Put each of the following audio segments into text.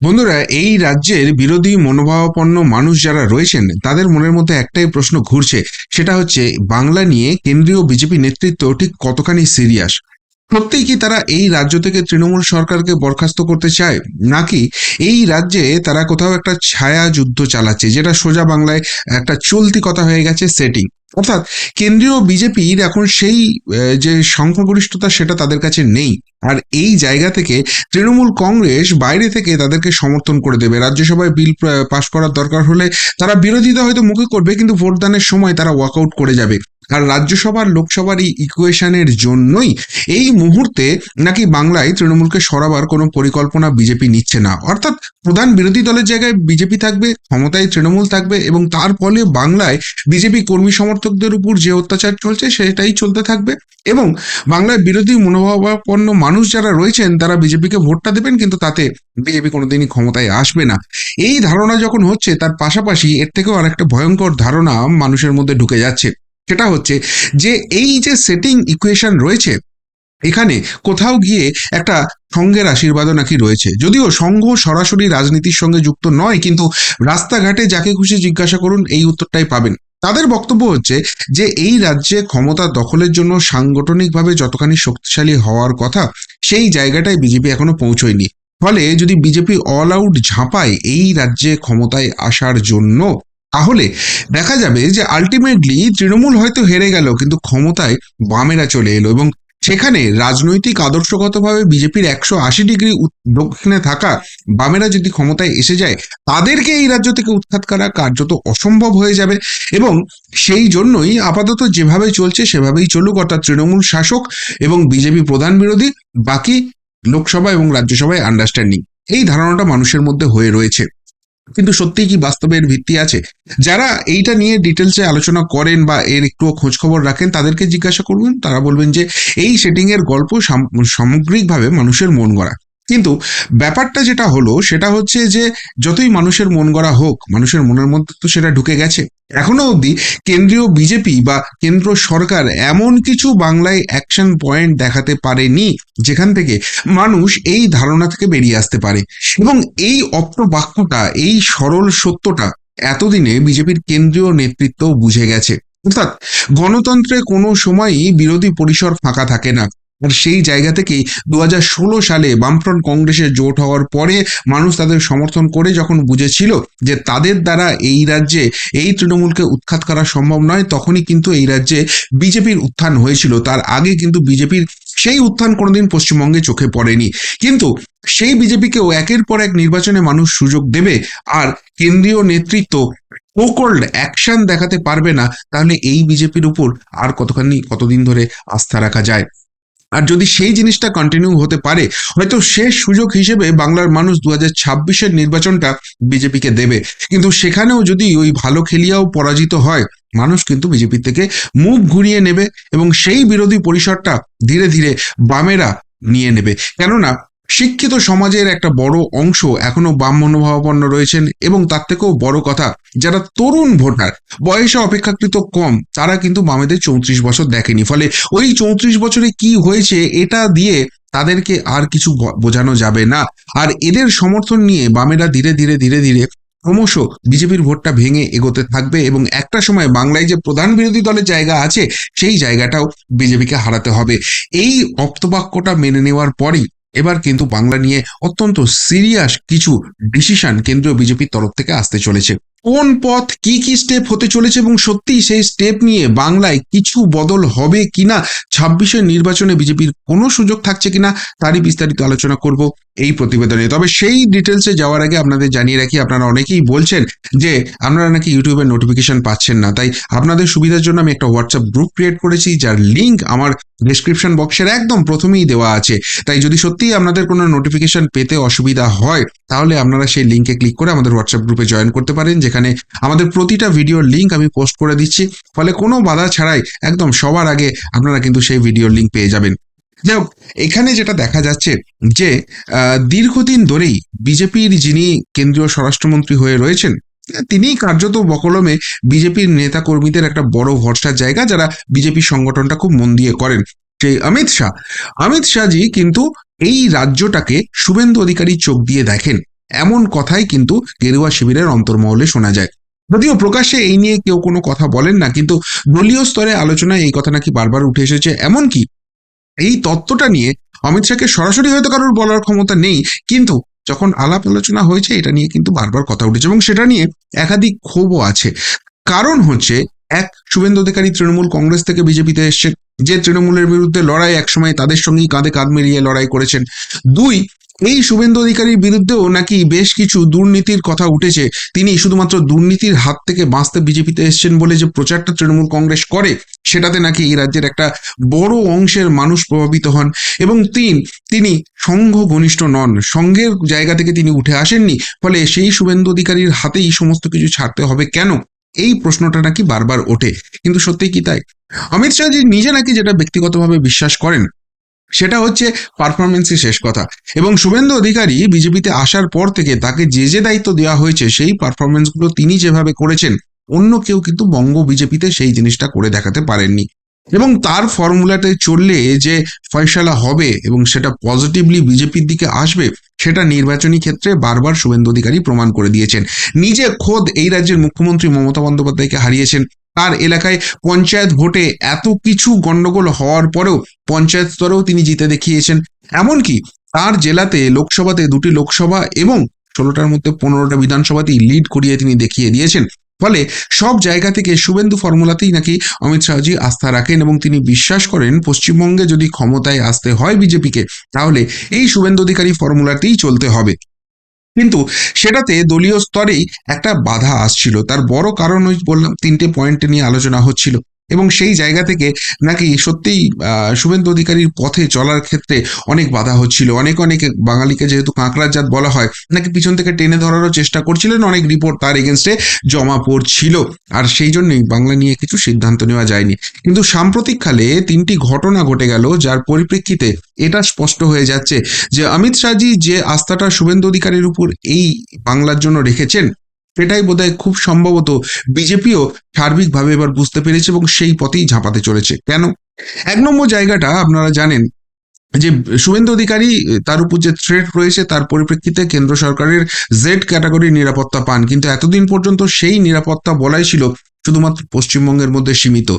বন্ধুরা, এই রাজ্যের বিরোধী মনোভাবাপন্ন মানুষ যারা রয়েছেন তাদের মনের মধ্যে একটাই প্রশ্ন ঘুরছে। সেটা হচ্ছে, বাংলা নিয়ে কেন্দ্রীয় বিজেপি নেতৃত্ব ঠিক কতখানি সিরিয়াস। সত্যিই কি তারা এই রাজ্য থেকে তৃণমূল সরকারকে বরখাস্ত করতে চায়, নাকি এই রাজ্যে তারা কোথাও একটা ছায়া যুদ্ধ চালাচ্ছে, যেটা সোজা বাংলায় একটা চলতি কথা হয়ে গেছে, সেটিং। অর্থাৎ কেন্দ্রীয় বিজেপির এখন সেই যে সংখ্যাগরিষ্ঠতা সেটা তাদের কাছে নেই। আর এই জায়গা থেকে তৃণমূল কংগ্রেস বাইরে থেকে তাদেরকে সমর্থন করে দেবে। রাজ্যসভায় বিল পাশ করার দরকার হলে তারা বিরোধিতা হয়তো মুখে করবে, কিন্তু ভোটদানের সময় তারা ওয়াকআউট করে যাবে। আর রাজ্যসভার লোকসভার এই ইকুয়েশনের জন্যই এই মুহূর্তে নাকি বাংলায় তৃণমূলকে সরাবার কোনো পরিকল্পনা বিজেপি নিচ্ছে না। অর্থাৎ প্রধান বিরোধী দলের জায়গায় বিজেপি থাকবে, ক্ষমতায় তৃণমূল থাকবে, এবং তার ফলে বাংলায় বিজেপি কর্মী সমর্থকদের উপর যে অত্যাচার চলছে সেটাই চলতে থাকবে। এবং বাংলায় বিরোধী মনোভাবাপন্ন মানুষ যারা রয়েছেন তারা বিজেপিকে ভোটটা দেবেন, কিন্তু তাতে বিজেপি কোনোদিনই ক্ষমতায় আসবে না। এই ধারণা যখন হচ্ছে, তার পাশাপাশি এর থেকেও আরেকটা ভয়ঙ্কর ধারণা মানুষের মধ্যে ঢুকে যাচ্ছে। সেটা হচ্ছে যে এই যে সেটিং ইকুয়েশন রয়েছে, এখানে কোথাও গিয়ে একটা সংঘের আশীর্বাদও নাকি রয়েছে। যদিও সংঘ সরাসরি রাজনীতির সঙ্গে যুক্ত নয়, কিন্তু রাস্তাঘাটে যাকে খুশি জিজ্ঞাসা করুন এই উত্তরটাই পাবেন। তাদের বক্তব্য হচ্ছে যে এই রাজ্যে ক্ষমতা দখলের জন্য সাংগঠনিকভাবে যতখানি শক্তিশালী হওয়ার কথা, সেই জায়গাটায় বিজেপি এখনো পৌঁছয়নি। ফলে যদি বিজেপি অল আউট ঝাঁপায় এই রাজ্যে ক্ষমতায় আসার জন্য, তাহলে দেখা যাবে যে আলটিমেটলি তৃণমূল হয়তো হেরে গেল, কিন্তু ক্ষমতায় বামেরা চলে এলো। এবং সেখানে রাজনৈতিক আদর্শগতভাবে বিজেপির 180 ডিগ্রি দক্ষিণে থাকা বামেরা যদি ক্ষমতায় এসে যায়, তাদেরকে এই রাজ্য থেকে উৎখাত করা কার্যত অসম্ভব হয়ে যাবে। এবং সেই জন্যই আপাতত যেভাবে চলছে সেভাবেই চলুক, অর্থাৎ তৃণমূল শাসক এবং বিজেপি প্রধান বিরোধী, বাকি লোকসভা এবং রাজ্যসভায় আন্ডারস্ট্যান্ডিং, এই ধারণাটা মানুষের মধ্যে হয়ে রয়েছে। কিন্তু সত্যিই কি বাস্তবের ভিত্তি আছে? যারা এইটা নিয়ে ডিটেলসে আলোচনা করেন বা এর একটু খোঁজ খবর রাখেন, তাদেরকে জিজ্ঞাসা করবেন, তারা বলবেন যে এই সেটিং এর গল্প সামগ্রিকভাবে মানুষের মন গড়া। কিন্তু ব্যাপারটা যেটা হলো সেটা হচ্ছে যে যতই মানুষের মন গড়া হোক, মানুষের মনের মধ্যে তো সেটা ঢুকে গেছে। এখনো অবধি কেন্দ্রীয় বিজেপি বা কেন্দ্র সরকার এমন কিছু বাংলায় অ্যাকশন পয়েন্ট দেখাতে পারেনি যেখান থেকে মানুষ এই ধারণা থেকে বেরিয়ে আসতে পারে। এবং এই অপ্রবাক্যটা, এই সরল সত্যটা এতদিনে বিজেপির কেন্দ্রীয় নেতৃত্ব বুঝে গেছে। অর্থাৎ গণতন্ত্রে কোনো সময়ই বিরোধী পরিসর ফাঁকা থাকে না। আর সেই জায়গা থেকেই 2016 সালে বামফ্রন্ট কংগ্রেসের জোট হওয়ার পরে মানুষ তাদের সমর্থন করে যখন বুঝেছিল যে তাদের দ্বারা এই রাজ্যে এই তৃণমূলকে উৎখাত করা সম্ভব নয়, তখনই কিন্তু এই রাজ্যে বিজেপির উত্থান হয়েছিল। তার আগে কিন্তু বিজেপির সেই উত্থান কোনোদিন পশ্চিমবঙ্গে চোখে পড়েনি। কিন্তু সেই বিজেপিকেও একের পর এক নির্বাচনে মানুষ সুযোগ দেবে, আর কেন্দ্রীয় নেতৃত্ব কোল্ড অ্যাকশন দেখাতে পারবে না, তাহলে এই বিজেপির উপর আর কতদিন ধরে আস্থা রাখা যায়? আর যদি সেই জিনিসটা কন্টিনিউ হতে পারে, হয়তো শেষ সুযোগ হিসেবে বাংলার মানুষ 2026-এর নির্বাচনটা বিজেপিকে দেবে। কিন্তু সেখানেও যদি ওই ভালো খেলিয়াও পরাজিত হয়, মানুষ কিন্তু বিজেপি থেকে মুখ ঘুরিয়ে নেবে, এবং সেই বিরোধী পরিসরটা ধীরে ধীরে বামেরা নিয়ে নেবে। কেননা শিক্ষিত সমাজের একটা বড় অংশ এখনো বাম মনোভাবাপন্ন রয়েছেন, এবং তার থেকেও বড় কথা, যারা তরুণ ভোটার, বয়সে অপেক্ষাকৃত কম, তারা কিন্তু বামেদের 34 বছর দেখেনি। ফলে ওই 34 বছরে কি হয়েছে এটা দিয়ে তাদেরকে আর কিছু বোঝানো যাবে না। আর এদের সমর্থন নিয়ে বামেরা ধীরে ধীরে ধীরে ধীরে ক্রমশ বিজেপির ভোটটা ভেঙে এগোতে থাকবে, এবং একটা সময় বাংলায় যে প্রধান বিরোধী দলের জায়গা আছে সেই জায়গাটাও বিজেপিকে হারাতে হবে। এই অপ্তবাক্যটা মেনে নেওয়ার পরই এবার কিন্তু বাংলা নিয়ে অত্যন্ত সিরিয়াস কিছু ডিসিশন কেন্দ্রীয় বিজেপির তরফ থেকে আসতে চলেছে। কোন পথ, কি কি স্টেপ হতে চলেছে, এবং সত্যি সেই স্টেপ নিয়ে বাংলায় কিছু বদল হবে কিনা, 26-এর নির্বাচনে বিজেপির কোনো সুযোগ থাকছে কিনা, তারই বিস্তারিত আলোচনা করব এই প্রতিবেদনে। তবে সেই ডিটেলসে যাওয়ার আগে আপনাদের জানিয়ে রাখি, আপনারা অনেকেই বলছেন যে আপনারা নাকি ইউটিউবের নোটিফিকেশন পাচ্ছেন না। তাই আপনাদের সুবিধার জন্য আমি একটা হোয়াটসঅ্যাপ গ্রুপ ক্রিয়েট করেছি, যার লিঙ্ক আমার ডেসক্রিপশন বক্সের একদম প্রথমেই দেওয়া আছে। তাই যদি সত্যিই আপনাদের কোনো নোটিফিকেশন পেতে অসুবিধা হয়, তাহলে আপনারা সেই লিঙ্কে ক্লিক করে আমাদের হোয়াটসঅ্যাপ গ্রুপে জয়েন করতে পারেন, যেখানে আমাদের প্রতিটা ভিডিওর লিঙ্ক আমি পোস্ট করে দিচ্ছি। ফলে কোনো বাধা ছাড়াই একদম সবার আগে আপনারা কিন্তু সেই ভিডিওর লিঙ্ক পেয়ে যাবেন। যাই হোক, এখানে যেটা দেখা যাচ্ছে যে দীর্ঘদিন ধরেই বিজেপির যিনি কেন্দ্রীয় স্বরাষ্ট্রমন্ত্রী হয়ে রয়েছেন, তিনি কার্যত বকলমে বিজেপির নেতা কর্মীদের একটা বড় ভরসার জায়গা, যারা বিজেপি সংগঠনটা খুব মন দিয়ে করেন, সেই অমিত শাহজি কিন্তু এই রাজ্যটাকে শুভেন্দু অধিকারী চোখ দিয়ে দেখেন। এমন কথাই কিন্তু গেরুয়া শিবিরের অন্তর্মহলে শোনা যায়। যদিও প্রকাশ্যে এই নিয়ে কেউ কোনো কথা বলেন না, কিন্তু দলীয় স্তরে আলোচনায় এই কথা নাকি বারবার উঠে এসেছে। এমনকি এই তত্ত্বটা নিয়ে অমিত শাহকে সরাসরি হয়তো কারোর বলার ক্ষমতা নেই, কিন্তু যখন আলাপ আলোচনা হয়েছে এটা নিয়ে কিন্তু বারবার কথা উঠেছে এবং সেটা নিয়ে একাধিক ক্ষোভও আছে। কারণ হচ্ছে, এক, শুভেন্দু অধিকারী তৃণমূল কংগ্রেস থেকে বিজেপিতে এসছেন, যে তৃণমূলের বিরুদ্ধে লড়াই একসময় তাদের সঙ্গেই কাঁধে কাঁধ মিলিয়ে লড়াই করেছেন। দুই, এই শুভেন্দু অধিকারীর বিরুদ্ধেও নাকি বেশ কিছু দুর্নীতির কথা উঠেছে। তিনি শুধুমাত্র দুর্নীতির হাত থেকে বাঁচতে বিজেপিতে এসছেন বলে যে প্রচারটা তৃণমূল কংগ্রেস করে, সেটাতে নাকি এই রাজ্যের একটা বড় অংশের মানুষ প্রভাবিত হন। এবং তিন, তিনি সংঘ ঘনিষ্ঠ নন, সংঘের জায়গা থেকে তিনি উঠে আসেননি, ফলে সেই শুভেন্দু অধিকারীর হাতেই সমস্ত কিছু ছাড়তে হবে কেন, এই প্রশ্নটা নাকি বারবার ওঠে। কিন্তু সত্যি কি তাই? অমিত শাহজি নিজে নাকি যেটা ব্যক্তিগতভাবে বিশ্বাস করেন সেটা হচ্ছে পারফরমেন্সই শেষ কথা। এবং শুভেন্দু অধিকারী বিজেপিতে আসার পর থেকে তাকে যে যে দায়িত্ব দেওয়া হয়েছে সেই পারফরমেন্সগুলো তিনি যেভাবে করেছেন, অন্য কেউ কিন্তু বঙ্গ বিজেপিতে সেই জিনিসটা করে দেখাতে পারেননি। এবং তার ফর্মুলাতে চললে যে ফয়সালা হবে এবং সেটা পজিটিভলি বিজেপির দিকে আসবে, সেটা নির্বাচনী ক্ষেত্রে বারবার শুভেন্দু অধিকারী প্রমাণ করে দিয়েছেন। নিজে খোদ এই রাজ্যের মুখ্যমন্ত্রী মমতা বন্দ্যোপাধ্যায়কে হারিয়েছেন। তার এলাকায় পঞ্চায়েত ভোটে এত কিছু গন্ডগোল হওয়ার পরেও পঞ্চায়েত স্তরেও তিনি জিতে দেখিয়েছেন। এমনকি তার জেলাতে লোকসভাতে 2টি লোকসভা এবং 16টার মধ্যে 15টা বিধানসভাতেই লিড করিয়ে তিনি দেখিয়ে দিয়েছেন। ফলে সব জায়গা থেকে শুভেন্দু ফর্মুলাতেই নাকি অমিত শাহজি আস্থা রাখেন এবং তিনি বিশ্বাস করেন পশ্চিমবঙ্গে যদি ক্ষমতায় আসতে হয় বিজেপিকে, তাহলে এই শুভেন্দু অধিকারী ফর্মুলাতেই চলতে হবে। কিন্তু সেটাতে দলীয় স্তরেই একটা বাধা আসছিল। তার বড় কারণ ওই বললাম 3টে পয়েন্ট নিয়ে আলোচনা হচ্ছিল এবং সেই জায়গা থেকে নাকি সত্যিই শুভেন্দু অধিকারীর পথে চলার ক্ষেত্রে অনেক বাধা হচ্ছিল। অনেক অনেক বাঙালিকে যেহেতু কাঁকড়ার জাত বলা হয়, নাকি পিছন থেকে টেনে ধরারও চেষ্টা করছিলেন, অনেক রিপোর্ট তার এগেনস্টে জমা পড়ছিল। আর সেই জন্যই বাংলা নিয়ে কিছু সিদ্ধান্ত নেওয়া যায়নি। কিন্তু সাম্প্রতিককালে 3টি ঘটনা ঘটে গেল, যার পরিপ্রেক্ষিতে এটা স্পষ্ট হয়ে যাচ্ছে যে অমিত শাহজি যে আস্থাটা শুভেন্দু অধিকারীর উপর এই বাংলার জন্য রেখেছেন, সেটাই বোধহয় খুব সম্ভবত বিজেপিও সার্বিকভাবে এবার বুঝতে পেরেছে এবং সেই পথেই ঝাঁপাতে চলেছে। কেন? 1 নম্বর জায়গাটা আপনারা জানেন যে শুভেন্দু অধিকারী, তার উপর যে থ্রেট রয়েছে তার পরিপ্রেক্ষিতে কেন্দ্র সরকারের জেড ক্যাটাগরির নিরাপত্তা পান, কিন্তু এতদিন পর্যন্ত সেই নিরাপত্তা বলাই ছিল শুধুমাত্র পশ্চিমবঙ্গের মধ্যে সীমিত।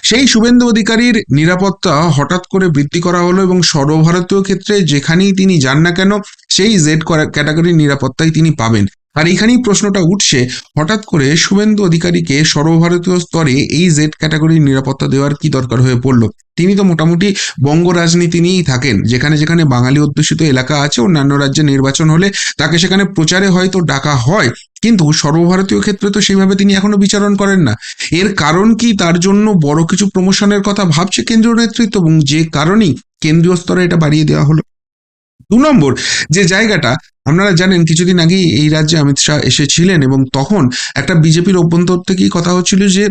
সেই শুভেন্দু অধিকারীর নিরাপত্তা হঠাৎ করে বৃদ্ধি করা হলো এবং সর্বভারতীয় ক্ষেত্রে যেখানেই তিনি যান না কেন সেই জেড ক্যাটাগরির নিরাপত্তাই তিনি পাবেন। আর এখানেই প্রশ্নটা উঠছে, হঠাৎ করে শুভেন্দু অধিকারীকে সর্বভারতীয় স্তরে এই জেড ক্যাটাগরির নিরাপত্তা দেওয়ার কি দরকার হয়ে পড়লো? তিনি তো মোটামুটি বঙ্গ রাজনীতি নিয়েই থাকেন, যেখানে যেখানে বাঙালি অধ্যুষিত এলাকা আছে, অন্যান্য রাজ্যে নির্বাচন হলে তাকে সেখানে প্রচারে হয়তো ডাকা হয়, কিন্তু সর্বভারতীয় ক্ষেত্রে তো সেইভাবে তিনি এখনো বিচারণ করেন না। এর কারণ কি তার জন্য বড় কিছু প্রমোশনের কথা ভাবছে কেন্দ্রীয় নেতৃত্ব, এবং যে কারণেই কেন্দ্রীয় স্তরে এটা বাড়িয়ে দেওয়া হলো? 2 নম্বর যে জায়গাটা, আপনারা জানেন কিছুদিন আগেই এই রাজ্যে অমিত শাহ এসেছিলেন এবং তখন একটা বিজেপির অভ্যন্তর থেকেই কথা হচ্ছিল যে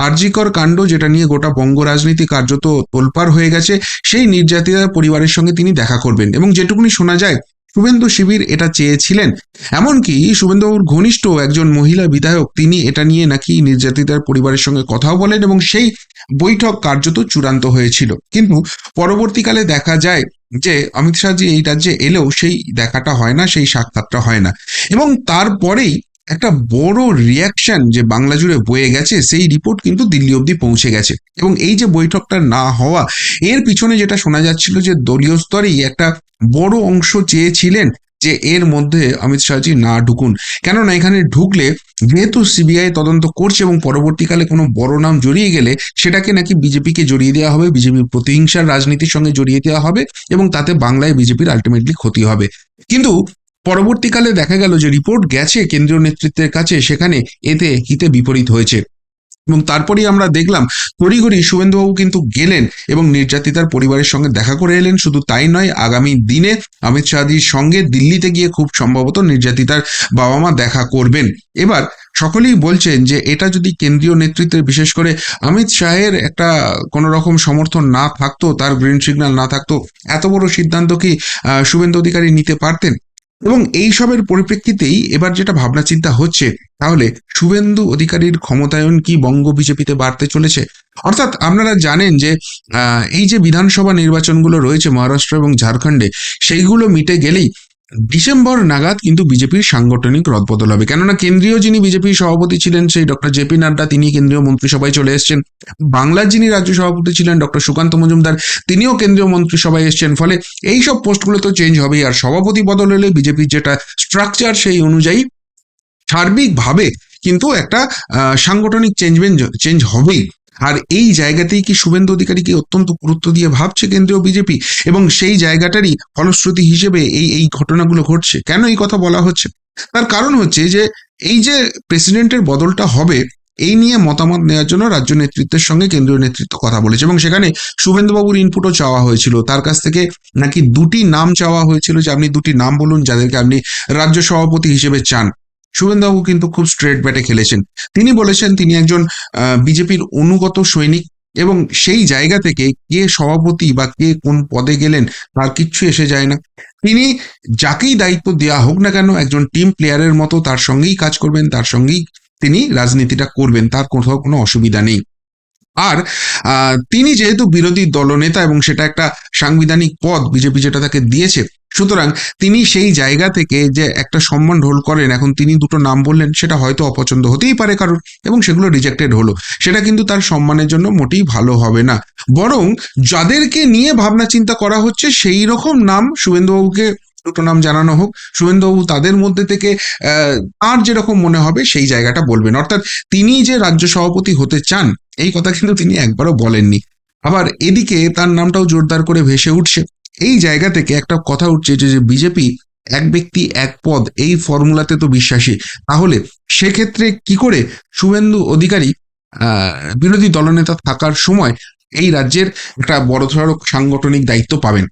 আরজিকর কাণ্ড, যেটা নিয়ে গোটা বঙ্গ রাজনীতি কার্যত তোলপাড় হয়ে গেছে, সেই নির্যাতিতা পরিবারের সঙ্গে তিনি দেখা করবেন এবং যেটুকুনি শোনা যায় শুভেন্দু শিবির এটা চেয়েছিলেন। এমনকি শুভেন্দুবাবুর ঘনিষ্ঠ একজন মহিলা বিধায়ক তিনি এটা নিয়ে নাকি নির্যাতিতার পরিবারের সঙ্গে কথাও বলেন এবং সেই বৈঠক কার্যত চূড়ান্ত হয়েছিল। কিন্তু পরবর্তীকালে দেখা যায় যে অমিত শাহজি এই রাজ্যে এলেও সেই দেখাটা হয় না, সেই সাক্ষাৎটা হয় না। এবং তারপরেই একটা বড় রিয়াকশন যে বাংলা জুড়ে বয়ে গেছে, সেই রিপোর্ট কিন্তু দিল্লি অবধি পৌঁছে গেছে। এবং এই যে বৈঠকটা না হওয়া, এর পিছনে যেটা শোনা যাচ্ছিল যে দলীয় স্তরেই একটা বড় অংশ চেয়েছিলেন যে এর মধ্যে অমিত শাহজি না ঢুকুন। কেননা এখানে ঢুকলে, যেহেতু সিবিআই তদন্ত করছে এবং পরবর্তীকালে কোনো বড় নাম জড়িয়ে গেলে সেটাকে নাকি বিজেপিকে জড়িয়ে দেওয়া হবে, বিজেপির প্রতিহিংসার রাজনীতির সঙ্গে জড়িয়ে দেওয়া হবে এবং তাতে বাংলায় বিজেপির আলটিমেটলি ক্ষতি হবে। কিন্তু পরবর্তীকালে দেখা গেল যে রিপোর্ট গেছে কেন্দ্রীয় নেতৃত্বের কাছে, সেখানে এতে হিতে বিপরীত হয়েছে। এবং তারপরেই আমরা দেখলাম তড়িঘড়ি শুভেন্দুবাবু কিন্তু গেলেন এবং নির্যাতিতার পরিবারের সঙ্গে দেখা করে এলেন। শুধু তাই নয়, আগামী দিনে অমিত শাহজির সঙ্গে দিল্লিতে গিয়ে খুব সম্ভবত নির্যাতিতার বাবা মা দেখা করবেন। এবার সকলেই বলছেন যে এটা যদি কেন্দ্রীয় নেতৃত্বের, বিশেষ করে অমিত শাহের একটা কোনো রকম সমর্থন না থাকতো, তার গ্রিন সিগন্যাল না থাকতো, এত বড় সিদ্ধান্ত কি শুভেন্দু অধিকারী নিতে পারতেন? এবং এইসবের পরিপ্রেক্ষিতেই এবার যেটা ভাবনা চিন্তা হচ্ছে, তাহলে শুভেন্দু অধিকারীর ক্ষমতায়ন কি বঙ্গ বিজেপিতে বাড়তে চলেছে? অর্থাৎ আপনারা জানেন যে এই যে বিধানসভা নির্বাচনগুলো রয়েছে মহারাষ্ট্র এবং ঝাড়খণ্ডে, সেইগুলো মিটে গেলেই ডিসেম্বর নাগাদ কিন্তু বিজেপির সাংগঠনিক রদবদল হবে, কেননা কেন্দ্রীয় যিনি বিজেপির সভাপতি ছিলেন সেই ডক্টর জেপি নাড্ডা, তিনি কেন্দ্রীয় মন্ত্রিসভায় চলে এসেছেন। বাংলার যিনি রাজ্য সভাপতি ছিলেন ডক্টর সুকান্ত মজুমদার, তিনিও কেন্দ্রীয় মন্ত্রিসভায় এসেছেন। ফলে এই সব পোস্টগুলো তো চেঞ্জ হবেই, আর সভাপতি বদল হলে বিজেপির যেটা স্ট্রাকচার সেই অনুযায়ী সার্বিকভাবে কিন্তু একটা সাংগঠনিক চেঞ্জ হবেই। আর এই জায়গাতেই কি শুভেন্দু অধিকারীকে অত্যন্ত গুরুত্ব দিয়ে ভাবছে কেন্দ্রীয় বিজেপি, এবং সেই জায়গাটারই ফলশ্রুতি হিসেবে এই এই ঘটনাগুলো ঘটছে। কেন এই কথা বলা হচ্ছে? তার কারণ হচ্ছে যে এই যে প্রেসিডেন্টের বদলটা হবে, এই নিয়ে মতামত নেওয়ার জন্য রাজ্য নেতৃত্বের সঙ্গে কেন্দ্রীয় নেতৃত্ব কথা বলেছে, এবং সেখানে শুভেন্দুবাবুর ইনপুটও চাওয়া হয়েছিল। তার কাছ থেকে নাকি দুটি নাম চাওয়া হয়েছিল, যে আপনি দুটি নাম বলুন যাদেরকে আপনি রাজ্য সভাপতি হিসেবে চান। শুভেন্দুবাবু কিন্তু খুব স্ট্রেট ব্যাটে খেলেছেন। তিনি বলেছেন তিনি একজন বিজেপির অনুগত সৈনিক, এবং সেই জায়গা থেকে কে সভাপতি বা কে কোন পদে গেলেন তার কিচ্ছু এসে যায় না। তিনি যাকেই দায়িত্ব দেওয়া হোক না কেন একজন টিম প্লেয়ারের মতো তার সঙ্গেই কাজ করবেন, তার সঙ্গেই তিনি রাজনীতিটা করবেন, তার কোথাও কোনো অসুবিধা নেই। আর তিনি যেহেতু বিরোধী দলনেতা এবং সেটা একটা সাংবিধানিক পদ বিজেপি যেটা তাকে দিয়েছে, সুতরাং তিনি সেই জায়গা থেকে যে একটা সম্মান ঢোল করেন, এখন তিনি দুটো নাম বললেন সেটা হয়তো অপছন্দ হতেই পারে কারোর, এবং সেগুলো রিজেক্টেড হলো, সেটা কিন্তু তার সম্মানের জন্য মোটেই ভালো হবে না। বরং যাদেরকে নিয়ে ভাবনা চিন্তা করা হচ্ছে সেই রকম নাম শুভেন্দুবাবুকে দুটো নাম জানানো হোক, শুভেন্দুবাবু তাদের মধ্যে থেকে তার যেরকম মনে হবে সেই জায়গাটা বলবেন। অর্থাৎ তিনি যে রাজ্য সভাপতি হতে চান এই কথা কিন্তু তিনি একবারও বলেননি। আবার এদিকে তার নামটাও জোরদার করে ভেসে উঠছে। এই জায়গা থেকে একটা কথা উঠছে যে বিজেপি এক ব্যক্তি এক পদ এই ফর্মুলাতে তো বিশ্বাসী, তাহলে সেক্ষেত্রে কি করে শুভেন্দু অধিকারী বিরোধী দলনেতা থাকার সময় এই রাজ্যের একটা বড়সড় সাংগঠনিক দায়িত্ব পাবেন?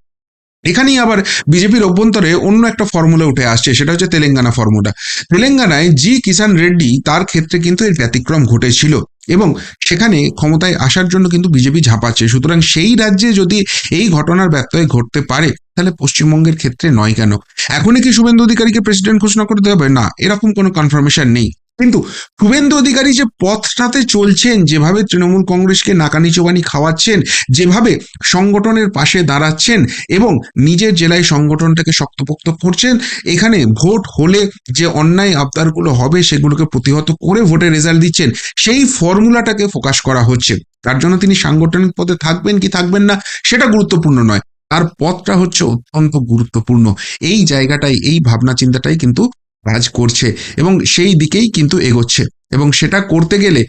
এখানেই আবার বিজেপির অভ্যন্তরে অন্য একটা ফর্মুলা উঠে আসছে, সেটা হচ্ছে তেলেঙ্গানা ফর্মুলা। তেলেঙ্গানায় জি কিষান রেড্ডি, তার ক্ষেত্রে কিন্তু এর ব্যতিক্রম ঘটেছিল, এবং সেখানে ক্ষমতায় আসার জন্য কিন্তু বিজেপি ঝাঁপাচ্ছে। সুতরাং সেই রাজ্যে যদি এই ঘটনার ব্যত্যয় ঘটতে পারে, তাহলে পশ্চিমবঙ্গের ক্ষেত্রে নয় কেন? এখনই কি শুভেন্দু অধিকারীকে প্রেসিডেন্ট ঘোষণা করতে হবে? না, এরকম কোনো কনফার্মেশন নেই। কিন্তু শুভেন্দু অধিকারী যে পথটাতে চলছেন, যেভাবে তৃণমূল কংগ্রেসকে নাকানি চোবানি খাওয়াচ্ছেন, যেভাবে সংগঠনের পাশে দাঁড়াচ্ছেন এবং নিজের জেলায় সংগঠনটাকে শক্তপোক্ত করছেন, এখানে ভোট হলে যে অন্যায় আবদারগুলো হবে সেগুলোকে প্রতিহত করে ভোটের রেজাল্ট দিচ্ছেন, সেই ফর্মুলাটাকে ফোকাস করা হচ্ছে। তার জন্য তিনি সাংগঠনিক পদে থাকবেন কি থাকবেন না সেটা গুরুত্বপূর্ণ নয়, তার পথটা হচ্ছে অত্যন্ত গুরুত্বপূর্ণ। এই জায়গাটাই, এই ভাবনা চিন্তাটাই কিন্তু কাজ করছে, এবং সেই দিকেই কিন্তু এগোচ্ছে। এবং সেটা করতে গেলে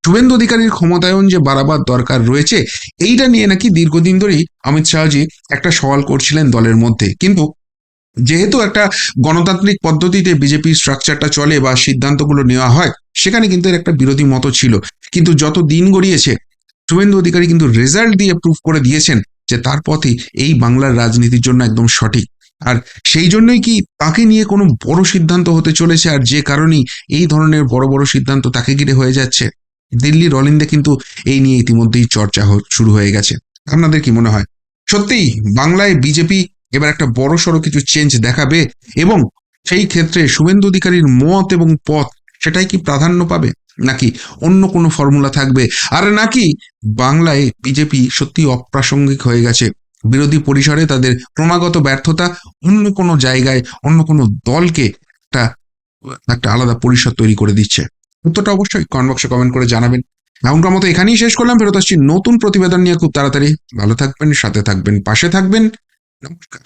শুভেন্দু অধিকারীর ক্ষমতায়ন যে বাড়াবার দরকার রয়েছে, এইটা নিয়ে নাকি দীর্ঘদিন ধরেই অমিত শাহজি একটা সওয়াল করছিলেন দলের মধ্যে। কিন্তু যেহেতু একটা গণতান্ত্রিক পদ্ধতিতে বিজেপির স্ট্রাকচারটা চলে বা সিদ্ধান্তগুলো নেওয়া হয়, সেখানে কিন্তু এর একটা বিরোধী মত ছিল। কিন্তু যত দিন গড়িয়েছে, শুভেন্দু অধিকারী কিন্তু রেজাল্ট দিয়ে প্রুভ করে দিয়েছেন যে তার পথই এই বাংলার রাজনীতির জন্য একদম সঠিক। আর সেই জন্যই কি তাকে নিয়ে কোনো বড় সিদ্ধান্ত হতে চলেছে, আর যে কারণেই এই ধরনের বড় বড় সিদ্ধান্ত তাকে ঘিরে হয়ে যাচ্ছে। দিল্লির অলিন্দে কিন্তু এই নিয়ে ইতিমধ্যেই চর্চা শুরু হয়ে গেছে। আপনাদের কি মনে হয় সত্যিই বাংলায় বিজেপি এবার একটা বড় সড়ো কিছু চেঞ্জ দেখাবে, এবং সেই ক্ষেত্রে শুভেন্দু অধিকারীর মত এবং পথ সেটাই কি প্রাধান্য পাবে, নাকি অন্য কোনো ফর্মুলা থাকবে? আর নাকি বাংলায় বিজেপি সত্যি অপ্রাসঙ্গিক হয়ে গেছে, বিরোধী পরিসরে তাদের ক্রমাগত ব্যর্থতা অন্য কোনো জায়গায় অন্য কোনো দলকে একটা একটা আলাদা পরিসর তৈরি করে দিচ্ছে? উত্তরটা অবশ্যই কমেন্ট বক্সে কমেন্ট করে জানাবেন। এমনকার মতো এখানেই শেষ করলাম, ফেরত আসছি নতুন প্রতিবেদন নিয়ে খুব তাড়াতাড়ি। ভালো থাকবেন, সাথে থাকবেন, পাশে থাকবেন। নমস্কার।